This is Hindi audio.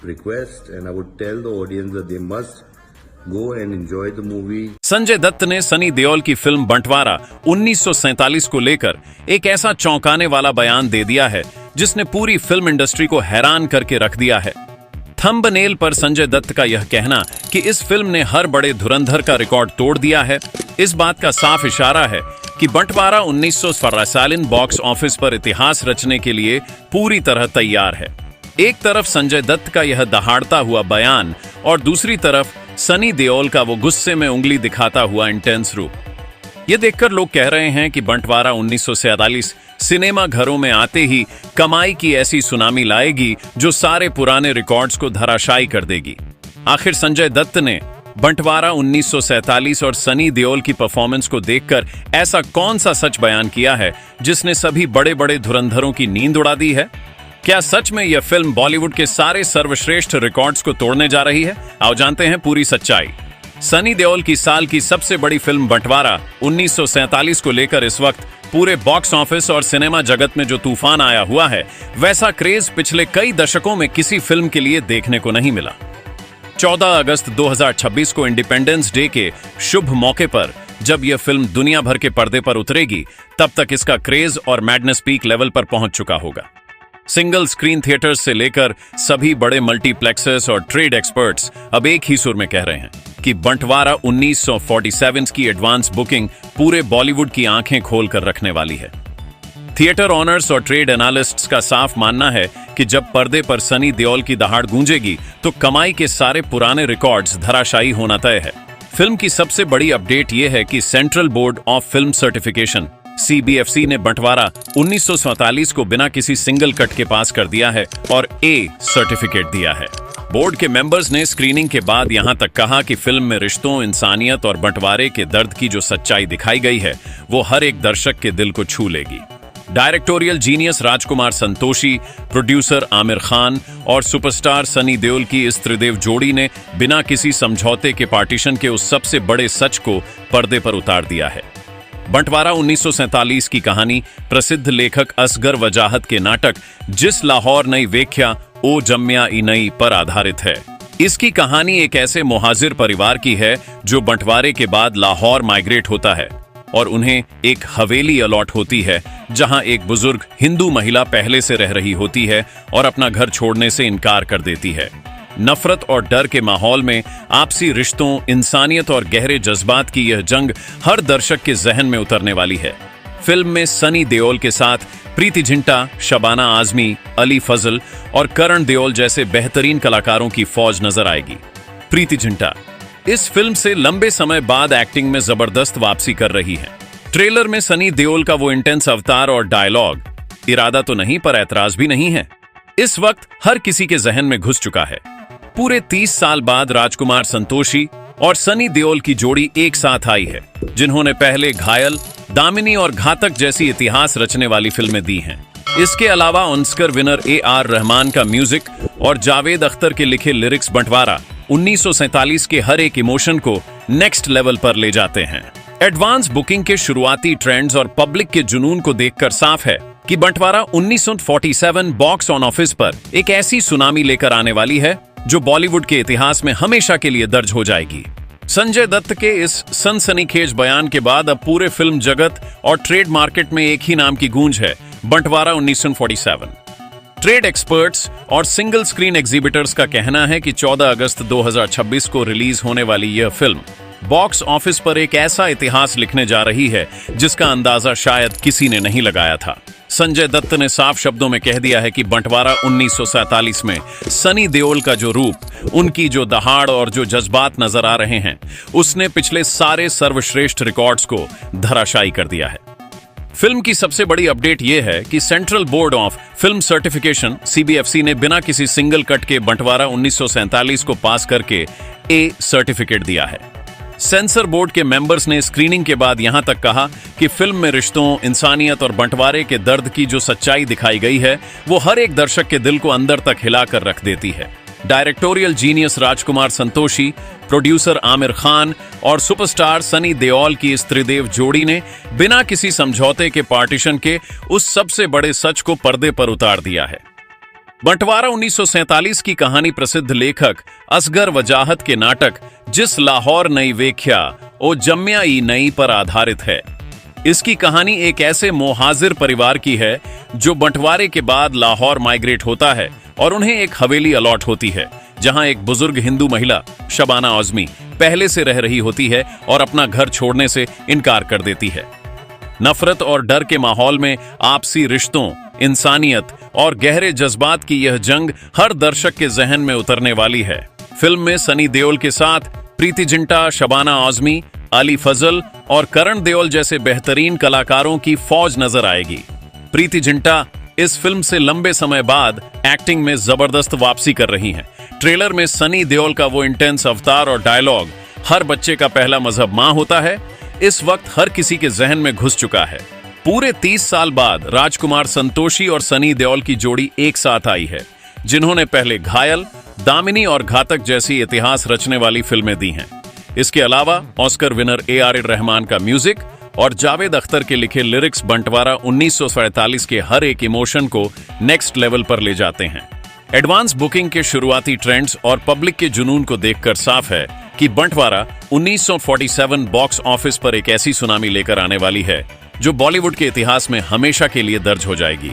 request, and I would tell the audience that they must go and enjoy the movie. Sanjay Dutt ने सनी देओल की फिल्म बंटवारा 1947 को लेकर एक ऐसा चौंकाने वाला बयान दे दिया है जिसने पूरी फिल्म इंडस्ट्री को हैरान करके रख दिया है। थंबनेल पर संजय दत्त का यह कहना कि इस फिल्म ने हर बड़े धुरंधर का रिकॉर्ड तोड़ दिया है, इस बात का साफ इशारा है कि बंटवारा 1947 बॉक्स ऑफिस पर इतिहास रचने के लिए पूरी तरह तैयार है। एक तरफ संजय दत्त का यह दहाड़ता हुआ बयान और दूसरी तरफ सनी देओल का वो गुस्से में उंगली दिखाता हुआ इंटेंस रूप। ये देखकर लोग कह रहे हैं कि बंटवारा 1947 सिनेमा घरों में आते ही कमाई की ऐसी सुनामी लाएगी जो सारे पुराने रिकॉर्ड्स को धराशायी कर देगी। आखिर संजय दत्त ने बंटवारा 1947 और सनी देओल की परफॉर्मेंस को देखकर ऐसा कौन सा सच बयान किया है जिसने सभी बड़े बड़े धुरंधरों की नींद उड़ा दी है? क्या सच में यह फिल्म बॉलीवुड के सारे सर्वश्रेष्ठ रिकॉर्ड्स को तोड़ने जा रही है? आओ जानते हैं पूरी सच्चाई। सनी देओल की साल की सबसे बड़ी फिल्म बंटवारा 1947 को लेकर इस वक्त पूरे बॉक्स ऑफिस और सिनेमा जगत में जो तूफान आया हुआ है, वैसा क्रेज पिछले कई दशकों में किसी फिल्म के लिए देखने को नहीं मिला। 14 अगस्त 2026 को इंडिपेंडेंस डे के शुभ मौके पर जब यह फिल्म दुनिया भर के पर्दे पर उतरेगी, तब तक इसका क्रेज और मैडनेस पीक लेवल पर पहुंच चुका होगा। सिंगल स्क्रीन थिएटर्स से लेकर सभी बड़े मल्टीप्लेक्सेस और ट्रेड एक्सपर्ट्स अब एक ही सुर में कह रहे हैं कि बंटवारा 1947 की एडवांस बुकिंग पूरे बॉलीवुड की आंखें खोलकर रखने वाली है। थिएटर ऑनर्स और ट्रेड एनालिस्ट्स का साफ मानना है कि जब पर्दे पर सनी देओल की दहाड़ गूंजेगी तो कमाई के सारे पुराने रिकॉर्ड्स धराशायी होना तय है। फिल्म की सबसे बड़ी अपडेट यह है कि central board of film certification CBFC ने बंटवारा 1947 को बिना किसी सिंगल कट के पास कर दिया है और A सर्टिफिकेट दिया है। बोर्ड के मेंबर्स ने स्क्रीनिंग के बाद यहां तक कहा कि फिल्म में रिश्तों, इंसानियत और बंटवारे के दर्द की जो सच्चाई दिखाई गई है वो हर एक दर्शक के दिल को छू लेगी। Directorial genius Rajkumar Santoshi, producer Aamir Khan और सुपरस्टार सनी देओल की इस त्रिदेव जोड़ी ने बिना किसी समझौते के पार्टीशन के उस सबसे बड़े सच को पर्दे पर उतार दिया है। बंटवारा 1947 की कहानी प्रसिद्ध लेखक असगर वजाहत के नाटक जिस लाहौर नई वेख्या ओ जम्या ई नई पर आधारित है। इसकी कहानी एक ऐसे मुहाजिर परिवार की है जो बंटवारे के बाद लाहौर माइग्रेट होता है और उन्हें एक हवेली अलॉट होती है जहां एक बुजुर्ग हिंदू महिला पहले से रह रही होती है और अपना घर छोड़ने से इनकार कर देती है। नफरत और डर के माहौल में आपसी रिश्तों, इंसानियत और गहरे जज्बात की यह जंग हर दर्शक के जहन में उतरने वाली है। फिल्म में सनी देओल के साथ प्रीति जिंटा, शबाना आजमी, अली फजल और करण देओल जैसे बेहतरीन कलाकारों की फौज नजर आएगी। प्रीति जिंटा इस फिल्म से लंबे समय बाद एक्टिंग में जबरदस्त वापसी कर रही है। ट्रेलर में सनी देओल का वो इंटेंस अवतार और डायलॉग इरादा तो नहीं पर ऐतराज भी नहीं है, इस वक्त हर किसी के जहन में घुस चुका है। पूरे 30 साल बाद राजकुमार संतोषी और सनी देओल की जोड़ी एक साथ आई है, जिन्होंने पहले घायल, दामिनी और घातक जैसी इतिहास रचने वाली फिल्में दी हैं। इसके अलावा ऑस्कर विनर AR रहमान का म्यूजिक और जावेद अख्तर के लिखे लिरिक्स बंटवारा 1947 के हर एक इमोशन को नेक्स्ट लेवल पर ले जाते हैं। एडवांस बुकिंग के शुरुआती ट्रेंड्स और पब्लिक के जुनून को देखकर साफ है कि बंटवारा 1947 बॉक्स ऑन ऑफिस पर एक ऐसी सुनामी लेकर आने वाली है जो बॉलीवुड के इतिहास में हमेशा के लिए दर्ज हो जाएगी। संजय दत्त के इस सनसनीखेज बयान के बाद अब पूरे फिल्म जगत और ट्रेड मार्केट में एक ही नाम की गूंज है, बंटवारा 1947। ट्रेड एक्सपर्ट्स और सिंगल स्क्रीन एग्जीबिटर्स का कहना है कि 14 अगस्त 2026 को रिलीज होने वाली यह फिल्म बॉक्स ऑफिस पर एक ऐसा इतिहास लिखने जा रही है जिसका अंदाजा शायद किसी ने नहीं लगाया था। संजय दत्त ने साफ शब्दों में कह दिया है कि बंटवारा 1947 में सनी देओल का जो रूप, उनकी जो दहाड़ और जो जज्बात नजर आ रहे हैं, उसने पिछले सारे सर्वश्रेष्ठ रिकॉर्ड्स को धराशायी कर दिया है। फिल्म की सबसे बड़ी अपडेट यह है कि central board of film certification CBFC ने बिना किसी सिंगल कट के बंटवारा 1947 को पास करके A सर्टिफिकेट दिया है। सेंसर बोर्ड के मेंबर्स ने स्क्रीनिंग के बाद यहां तक कहा कि फिल्म में रिश्तों, इंसानियत और बंटवारे के दर्द की जो सच्चाई दिखाई गई है वो हर एक दर्शक के दिल को अंदर तक हिलाकर रख देती है। Directorial genius Rajkumar Santoshi, producer Aamir Khan और सुपरस्टार सनी देओल की इस त्रिदेव जोड़ी ने बिना किसी समझौते के पार्टीशन के उस सबसे बड़े सच को पर्दे पर उतार दिया है। बंटवारा 1947 की कहानी प्रसिद्ध लेखक असगर वजाहत के नाटक जिस लाहौर नई वेख्या ओ जम्या ई नई पर आधारित है। इसकी कहानी एक ऐसे मोहाजिर परिवार की है जो बंटवारे के बाद लाहौर माइग्रेट होता है और उन्हें एक हवेली अलॉट होती है, जहां एक बुजुर्ग हिंदू महिला शबाना आजमी पहले से रह रही होती है और अपना घर छोड़ने से इनकार कर देती है। नफरत और डर के माहौल में आपसी रिश्तों, इंसानियत और गहरे जज्बात की यह जंग हर दर्शक के जहन में उतरने वाली है। फिल्म में सनी देओल के साथ प्रीति जिंटा, शबाना आजमी, अली फजल और करण देओल जैसे बेहतरीन कलाकारों की फौज नजर आएगी। प्रीति जिंटा इस फिल्म से लंबे समय बाद एक्टिंग में जबरदस्त वापसी कर रही हैं। ट्रेलर में सनी देओल का वो इंटेंस अवतार और डायलॉग हर बच्चे का पहला मजहब मां होता है, इस वक्त हर किसी के जहन में घुस चुका है। पूरे 30 साल बाद राजकुमार संतोषी और सनी देओल की जोड़ी एक साथ आई है, जिन्होंने पहले घायल, दामिनी और घातक जैसी इतिहास रचने वाली फिल्में दी हैं। इसके अलावा ऑस्कर विनर AR रहमान का म्यूजिक और जावेद अख्तर के लिखे लिरिक्स बंटवारा 1947 के हर एक इमोशन को नेक्स्ट लेवल पर ले जाते हैं। एडवांस बुकिंग के शुरुआती ट्रेंड्स और पब्लिक के जुनून को देखकर साफ है कि बंटवारा 1947 बॉक्स ऑफिस पर एक ऐसी सुनामी लेकर आने वाली है जो बॉलीवुड के इतिहास में हमेशा के लिए दर्ज हो जाएगी।